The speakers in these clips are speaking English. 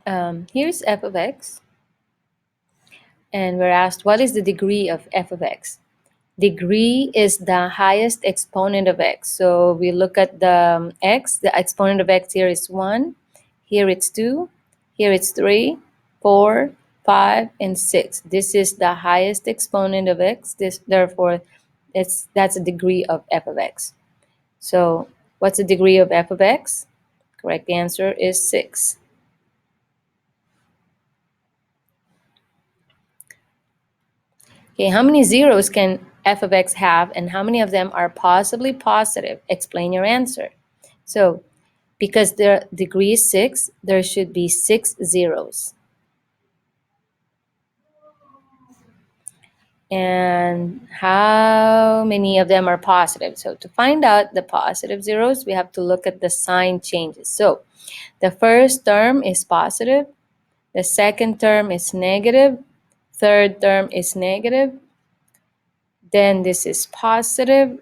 Here's f of x, and we're asked what is the degree of f of x. Degree is the highest exponent of x. So we look at the x, the exponent of x here is 1, here it's 2, here it's 3, 4, 5, and 6. This is the highest exponent of x. Therefore, that's a degree of f of x. So what's the degree of f of x? Correct answer is 6. Okay, how many zeros can f of x have, and how many of them are possibly positive? Explain your answer. So, because the degree is 6, there should be 6 zeros. And how many of them are positive? So to find out the positive zeros, we have to look at the sign changes. So the first term is positive, the second term is negative, third term is negative, then this is positive,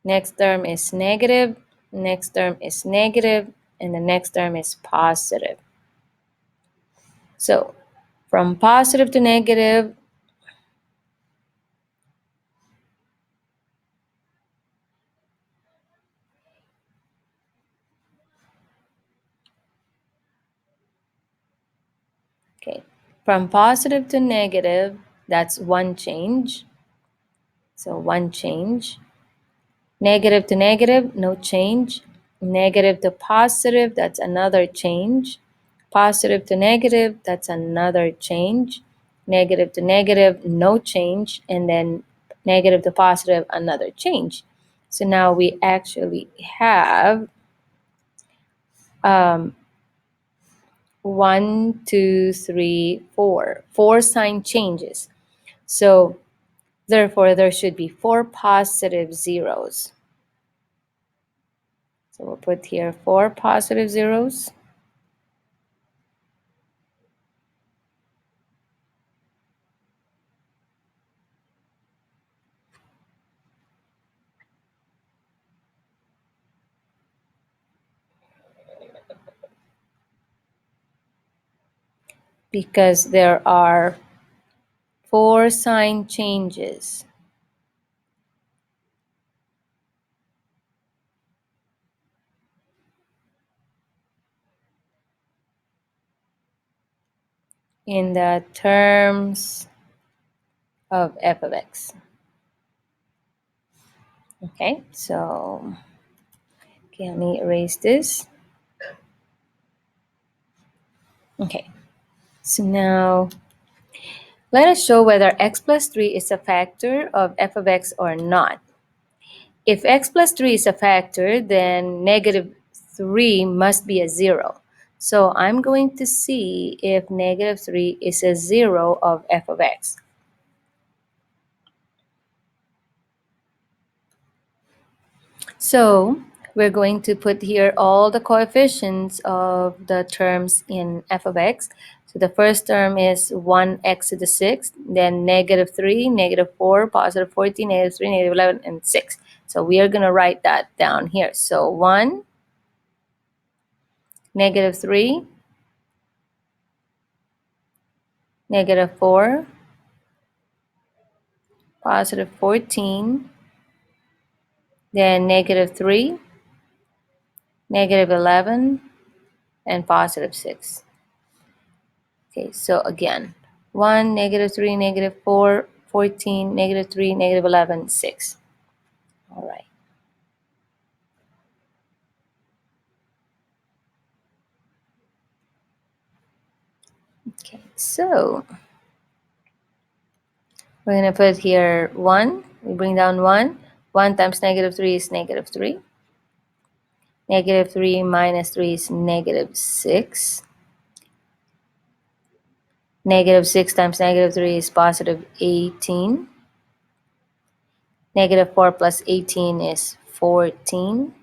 next term is negative, next term is negative, and the next term is positive. So from positive to negative, okay, from positive to negative, that's one change. So one change. Negative to negative, no change. Negative to positive, that's another change. Positive to negative, that's another change. Negative to negative, no change. And then negative to positive, another change. So now we actually have 1, 2, 3, 4. 4 sign changes. So therefore, there should be 4 positive zeros. So we'll put here 4 positive zeros. Because there are 4 sign changes. In the terms of f of x. Okay, so let me erase this. Okay, so now let us show whether x plus 3 is a factor of f of x or not. If x plus 3 is a factor, then negative 3 must be a 0. So I'm going to see if negative 3 is a 0 of f of x. So we're going to put here all the coefficients of the terms in f of x. So the first term is 1x to the 6th, then negative 3, negative 4, positive 14, negative 3, negative 11, and 6. So we are going to write that down here. So 1, negative 3, negative 4, positive 14, then negative 3, negative 11, and positive 6. Okay, so again, 1, negative 3, negative 4, 14, negative 3, negative 11, 6. All right. Okay, so we're going to put here 1. We bring down 1. 1 times negative 3 is negative 3. Negative 3 minus 3 is negative 6. Negative 6 times negative 3 is positive 18. Negative 4 plus 18 is 14.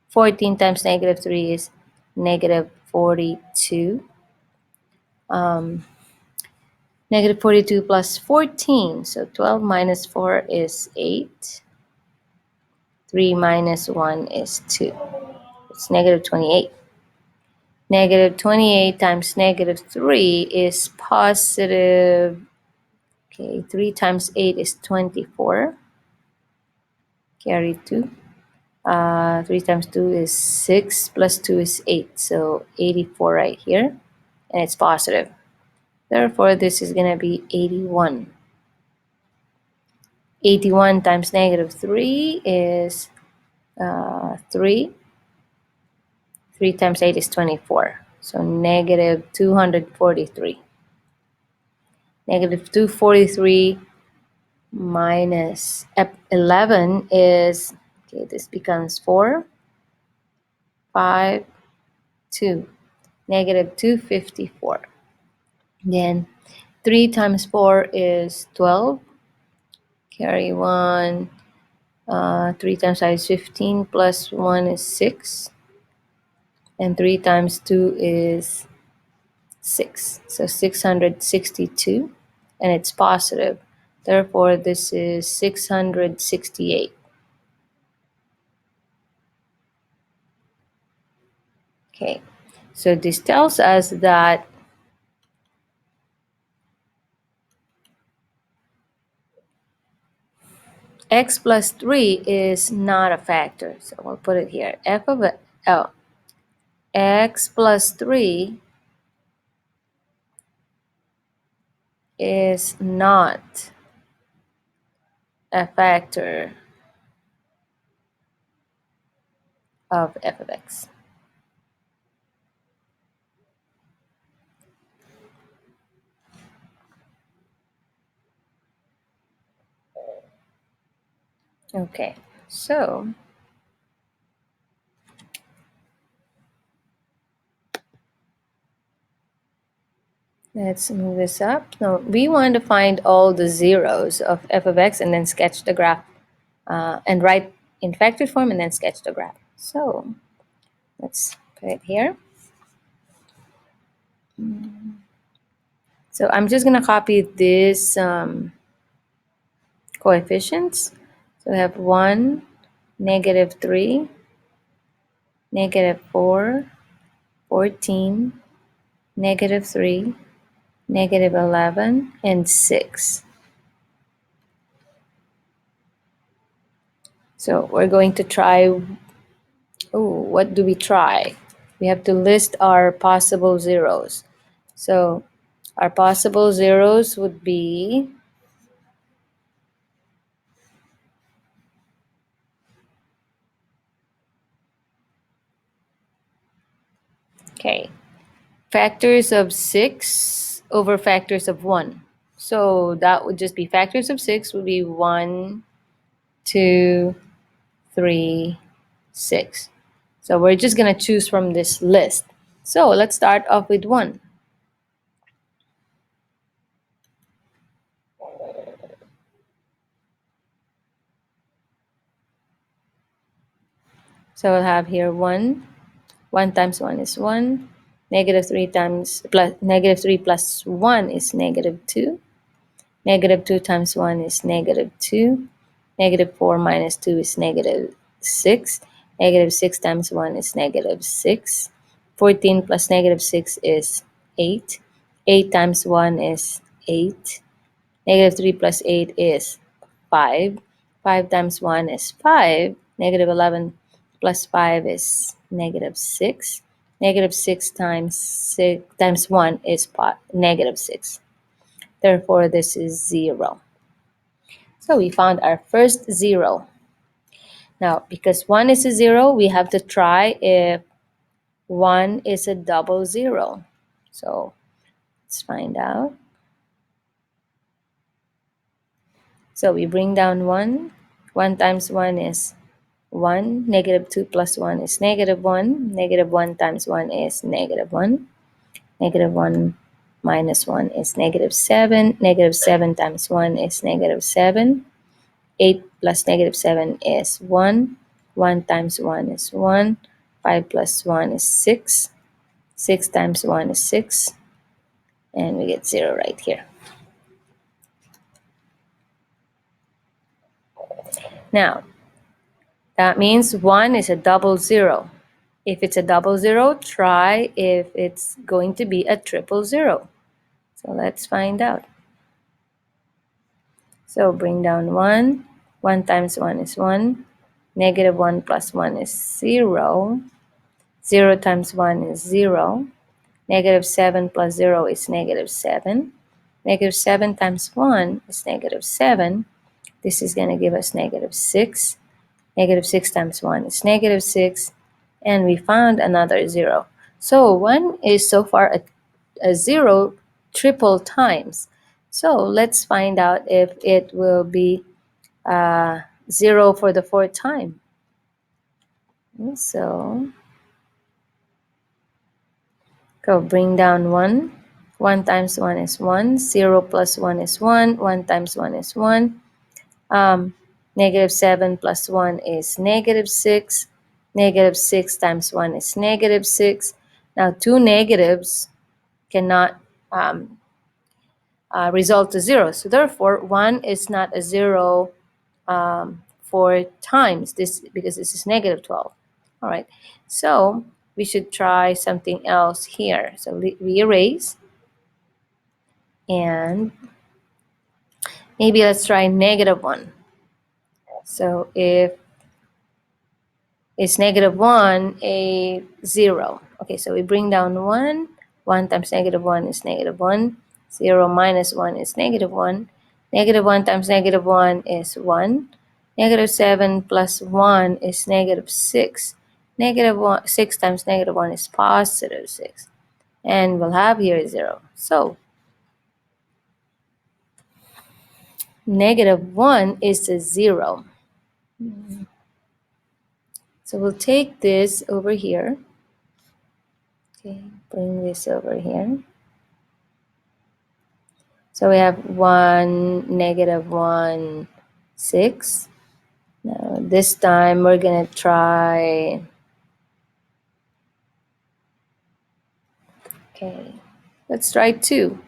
14 times negative 3 is negative 42. Negative 42 plus 14, so 12 minus 4 is 8. 3 minus 1 is 2. It's negative 28. Negative 28 times negative 3 is positive. Okay, 3 times 8 is 24. Carry 2. 3 times 2 is 6, plus 2 is 8. So 84 right here. And it's positive. Therefore, this is going to be 81. 81 times negative 3 is 3. 3 times 8 is 24. So negative 243. Negative 243 minus 11 is, okay, this becomes 4, 5, 2. Negative 254. Then 3 times 4 is 12. Carry 1. 3 times 5 is 15, plus 1 is 6. And 3 times 2 is 6. So 662. And it's positive. Therefore, this is 668. Okay. So this tells us that x plus 3 is not a factor. So we'll put it here. X plus 3 is not a factor of f of x. Okay, so let's move this up. No, we want to find all the zeros of f of x and then sketch the graph and write in factored form and then sketch the graph. So let's put it here. So I'm just going to copy this coefficients. So we have 1, negative 3, negative 4, 14, negative 3, negative 11, and 6. So we're going to try, what do we try? We have to list our possible zeros. So our possible zeros would be, okay, factors of 6 over factors of 1. So that would just be factors of 6 would be 1, 2, 3, 6. So we're just going to choose from this list. So let's start off with 1. So we'll have here 1. 1 times 1 is 1. Negative 3 times plus negative 3 plus 1 is negative 2. Negative 2 times 1 is negative 2. Negative 4 minus 2 is negative 6. Negative 6 times 1 is negative 6. 14 plus negative 6 is 8. 8 times 1 is 8. Negative 3 plus 8 is 5. 5 times 1 is 5. Negative 11 plus 5 is negative 6. Negative 6 times 1 is negative 6. Therefore, this is 0. So we found our first 0. Now, because 1 is a 0, we have to try if 1 is a double 0. So let's find out. So we bring down 1. 1 times 1 is 1. Negative 2 plus 1 is negative 1. Negative 1 times 1 is negative 1. Negative 1 minus 1 is negative 7. Negative 7 times 1 is negative 7. 8 plus negative 7 is 1. 1 times 1 is 1. 5 plus 1 is 6. 6 times 1 is 6. And we get 0 right here. Now, that means 1 is a double 0. If it's a double zero, try if it's going to be a triple zero. So let's find out. So bring down 1. 1 times 1 is 1. Negative 1 plus 1 is 0. 0 times 1 is 0. Negative 7 plus 0 is negative 7. Negative 7 times 1 is negative 7. This is going to give us negative 6. Negative 6 times 1 is negative 6. And we found another 0. So 1 is so far a 0 triple times. So let's find out if it will be 0 for the fourth time. So go bring down 1. 1 times 1 is 1. 0 plus 1 is 1. 1 times 1 is 1. Negative 7 plus 1 is negative 6. Negative 6 times 1 is negative 6. Now, two negatives cannot result to 0. So therefore, 1 is not a 0 4 times this, because this is negative 12. All right. So we should try something else here. So we erase. And maybe let's try negative 1. So if it's negative 1, a 0. Okay, so we bring down 1. 1 times negative 1 is negative 1. 0 minus 1 is negative 1. Negative 1 times negative 1 is 1. Negative 7 plus 1 is negative 6. Negative 6 times negative 1 is positive 6. And we'll have here 0. So negative 1 is a 0. So we'll take this over here. Okay, bring this over here. So we have 1, negative 1, 6. Now this time we're going to try, okay, let's try 2.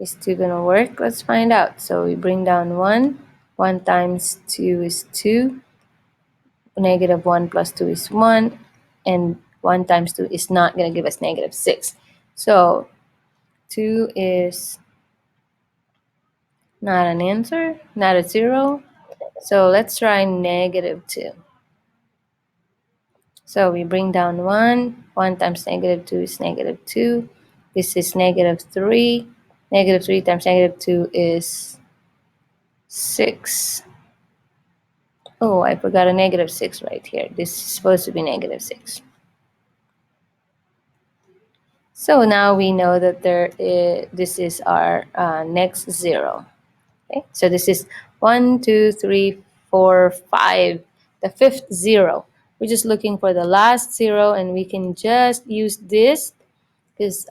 Is 2 going to work? Let's find out. So we bring down 1. 1 times 2 is 2. Negative 1 plus 2 is 1. And 1 times 2 is not going to give us negative 6. So 2 is not an answer, not a 0. So let's try negative 2. So we bring down 1. 1 times negative 2 is negative 2. This is negative 3. Negative 3 times negative 2 is 6. Oh, I forgot a negative 6 right here. This is supposed to be negative 6. So now we know that this is our next 0. Okay, so this is 1, 2, 3, 4, 5, the fifth 0. We're just looking for the last 0, and we can just use this because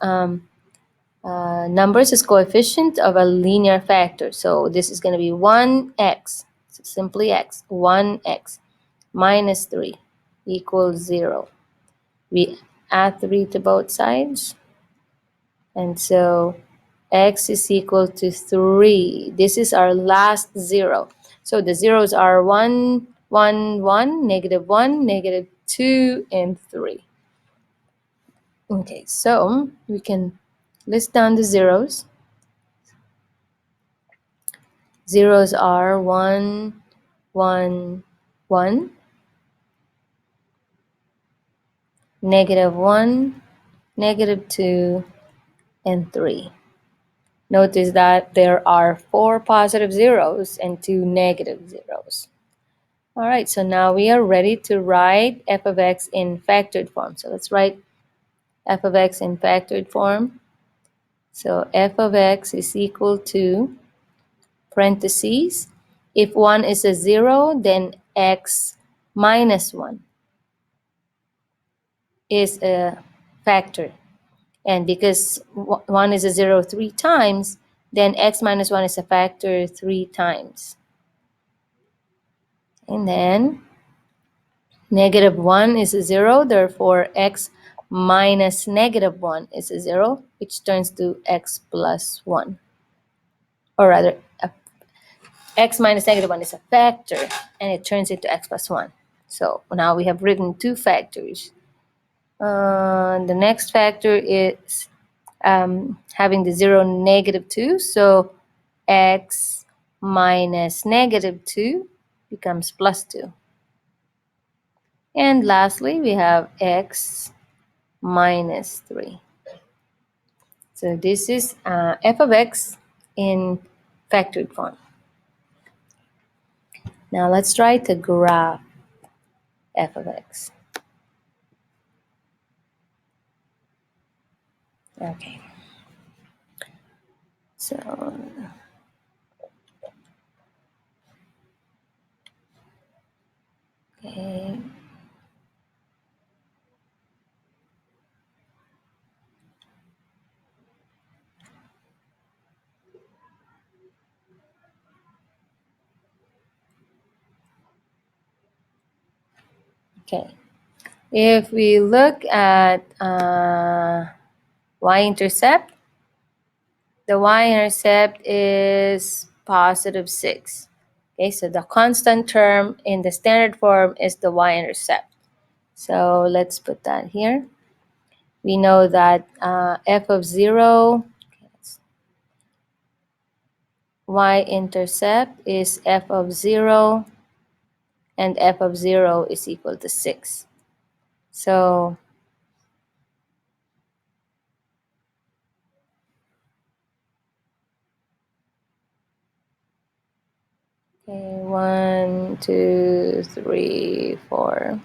numbers is coefficient of a linear factor. So this is going to be 1x, so simply x, 1x minus 3 equals 0. We add 3 to both sides, and so x is equal to 3. This is our last 0. So the zeros are 1, 1, 1, negative 1, negative 2, and 3. Okay, so we can list down the zeros. Zeros are 1, 1, 1, negative 1, negative 2, and 3. Notice that there are 4 positive zeros and 2 negative zeros. All right, so now we are ready to write f of x in factored form. So let's write f of x in factored form. So f of x is equal to, parentheses, if 1 is a 0, then x minus 1 is a factor. And because 1 is a 0 3 times, then x minus 1 is a factor 3 times. And then negative 1 is a 0, therefore x minus negative 1 is a 0, which turns to x plus 1. Or rather, x minus negative 1 is a factor, and it turns into x plus 1. So now we have written two factors. The next factor is having the 0 -2. So x minus -2 becomes +2. And lastly, we have x minus 3. So this is f of x in factored form. Now let's try to graph f of x. Okay. So, okay. Okay. If we look at y-intercept, the y-intercept is +6. Okay, so the constant term in the standard form is the y-intercept. So let's put that here. We know that f of 0, y-intercept is f of 0, and f of 0 is equal to 6. So okay, 1, 2, 3, 4.